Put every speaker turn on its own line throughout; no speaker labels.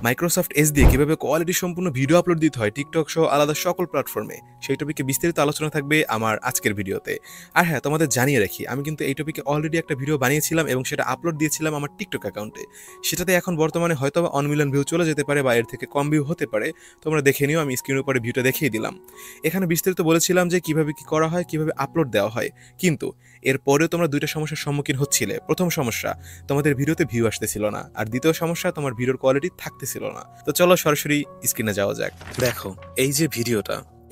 Microsoft Edge দিয়ে কিভাবে quality সম্পূর্ণ ভিডিও আপলোড দিতে হয় টিকটক সহ আলাদা সকল প্ল্যাটফর্মে, সেই টপিকে বিস্তারিত আলোচনা থাকবে আমার আজকের ভিডিওতে। আর হ্যাঁ, তোমাদের জানিয়ে রাখি, আমি কিন্তু এই টপিকে অলরেডি একটা ভিডিও বানিয়েছিলাম এবং সেটা আপলোড দিয়েছিলাম আমার টিকটক অ্যাকাউন্টে। সেটাতে এখন বর্তমানে হয়তো 1 মিলিয়ন ভিউ চলে যেতে পারে বা এর থেকে কম ভিউ হতে পারে। তোমরা দেখে নিও, আমি স্ক্রিনের উপরে ভিউটা দেখিয়ে দিলাম। এখানে বিস্তারিত বলেছিলাম যে কিভাবে কি করা হয়, কিভাবে আপলোড দেওয়া হয়। কিন্তু এরপরেও তোমরা দুইটা সমস্যার সম্মুখীন হচ্ছিলে। প্রথম সমস্যা, তোমাদের ভিডিওতে ভিউ আসতেছিল না, আর দ্বিতীয় সমস্যা, তোমার ভিডিওর কোয়ালিটি থাকতেছিল না। তো চলো সরাসরি স্ক্রিনে যাওয়া যাক। দেখো, এই যে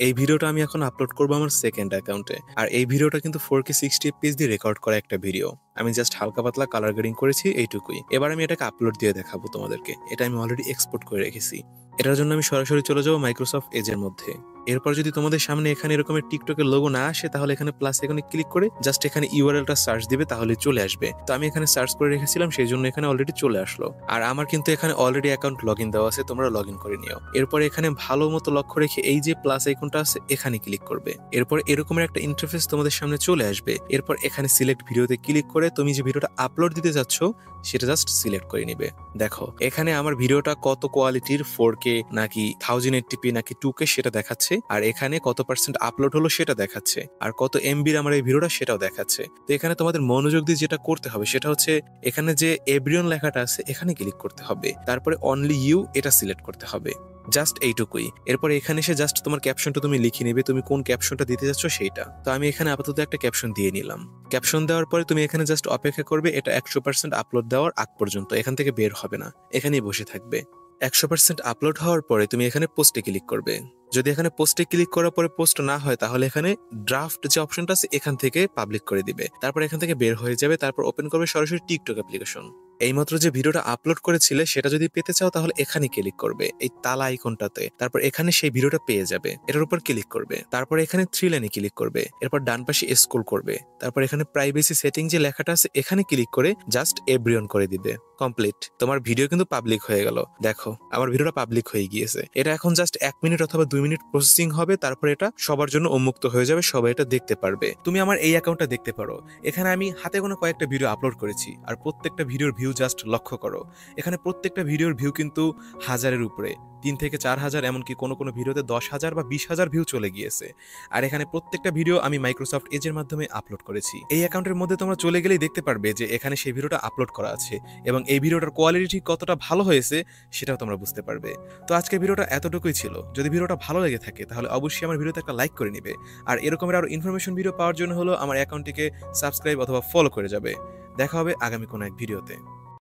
এই ভিডিওটা আমি এখন আপলোড করবো আমার সেকেন্ড অ্যাকাউন্টে। আর এই ভিডিওটা কিন্তু 4K 60 fps দিয়ে রেকর্ড করা একটা ভিডিও। আমি জাস্ট হালকা পাতলা কালার গ্রেডিং করেছি, এইটুকুই। এবার আমি এটাকে আপলোড দিয়ে দেখাবো তোমাদেরকে। এটা আমি অলরেডি এক্সপোর্ট করে রেখেছি। এটার জন্য আমি সরাসরি চলে যাবো মাইক্রোসফট এজের মধ্যে। এরপর যদি তোমাদের সামনে এখানে এরকমের টিকটকের লোগো না আসে, তাহলে এখানে প্লাস আইকনে ক্লিক করে জাস্ট এখানে ইউআরএলটা সার্চ দিবে, তাহলে চলে আসবে। তো আমি এখানে সার্চ করে রেখেছিলাম, সেই জন্য এখানে অলরেডি চলে আসলো। আর আমার কিন্তু এখানে অলরেডি অ্যাকাউন্ট লগ ইন দেওয়া আছে, তোমরা লগ ইন করে নিও। এরপর এখানে ভালো মতো লক্ষ্য রেখে এই যে প্লাস আইকনটা আছে এখানে ক্লিক করবে। এরপর এরকমের একটা ইন্টারফেস তোমাদের সামনে চলে আসবে। এরপর এখানে সিলেক্ট ভিডিওতে ক্লিক করে তুমি যে ভিডিওটা আপলোড দিতে যাচ্ছ সেটা জাস্ট সিলেক্ট করে নিবে। দেখো, এখানে আমার ভিডিওটা কত কোয়ালিটির, 4K নাকি 1080p নাকি 2K সেটা দেখাচ্ছে। আর এখানে কত পার্সেন্ট আপলোড হলো সেটা দেখাচ্ছে। আর কত এমবির আমার এই ভিডিওটা সেটাও দেখাচ্ছে। তো এখানে তোমাদের মনোযোগ দিয়ে যেটা করতে হবে সেটা হচ্ছে, এখানে যে এভরিওন লেখাটা আছে এখানে ক্লিক করতে হবে। তারপরে অনলি ইউ এটা সিলেক্ট করতে হবে। জাস্ট এইটুকুই। এরপর এখানে এসে জাস্ট তোমার ক্যাপশনটা তুমি লিখে নিবে, তুমি কোন ক্যাপশনটা দিতে যাচ্ছ সেইটা। তো আমি এখানে আপাতত একটা ক্যাপশন দিয়ে নিলাম। ক্যাপশন দেওয়ার পরে তুমি এখানে জাস্ট অপেক্ষা করবে এটা 100% আপলোড দেওয়ার আগ পর্যন্ত। এখান থেকে বের হবে না, এখানেই বসে থাকবে। 100% আপলোড হওয়ার পরে তুমি এখানে পোস্টে ক্লিক করবে। যদি এখানে পোস্টে ক্লিক করার পরে পোস্ট না হয়, তাহলে এখানে ড্রাফট যে অপশনটা আছে এখান থেকে পাবলিক করে দিবে। তারপর এখান থেকে বের হয়ে যাবে। তারপর ওপেন করবে সরাসরি টিকটক অ্যাপ্লিকেশন। এইমাত্র যে ভিডিওটা আপলোড করেছিলে সেটা যদি পেতে চাও, তাহলে এখানে ক্লিক করবে, এই তালা আইকনটাতে। তারপর এখানে সেই ভিডিওটা পেয়ে যাবে, এটার উপর ক্লিক করবে। তারপর এখানে 3 লাইনে ক্লিক করবে। এরপর ডান পাশে স্ক্রল করবে। তারপর এখানে প্রাইভেসি সেটিং যে লেখাটা আছে এখানে ক্লিক করে জাস্ট এভরিওন করে দিবে। কমপ্লিট। তোমার ভিডিও কিন্তু পাবলিক হয়ে গেল। দেখো, আমার ভিডিওটা পাবলিক হয়ে গিয়েছে। এটা এখন জাস্ট 1 মিনিট অথবা 2 মিনিট প্রসেসিং হবে। তারপর এটা সবার জন্য উন্মুক্ত হয়ে যাবে, সবাই এটা দেখতে পারবে। তুমি আমার এই অ্যাকাউন্টটা দেখতে পারো। এখানে আমি হাতে গোনা কয়েকটা ভিডিও আপলোড করেছি, আর প্রত্যেকটা ভিডিওর ভিউ জাস্ট লক্ষ্য করো। এখানে প্রত্যেকটা ভিডিওর ভিউ কিন্তু 1000-এর উপরে, 3 থেকে 4000, এমনকি কোনো কোনো ভিডিওতে 10,000 বা 20,000 ভিউ চলে গিয়েছে। আর এখানে প্রত্যেকটা ভিডিও আমি মাইক্রোসফট এজের মাধ্যমে আপলোড করেছি। এই অ্যাকাউন্টের মধ্যে তোমরা চলে গেলেই দেখতে পারবে যে এখানে সেই ভিডিওটা আপলোড করা আছে, এবং এই ভিডিওটার কোয়ালিটি ঠিক কতটা ভালো হয়েছে সেটাও তোমরা বুঝতে পারবে। তো আজকের ভিডিওটা এতটুকুই ছিল। যদি ভিডিওটা ভালো লেগে থাকে তাহলে অবশ্যই আমার ভিডিওতে একটা লাইক করে নিবে। আর এরকমের আরো ইনফরমেশন ভিডিও পাওয়ার জন্য হলো আমার অ্যাকাউন্টটিকে সাবস্ক্রাইব অথবা ফলো করে যাবে। দেখা হবে আগামী কোনো এক ভিডিওতে।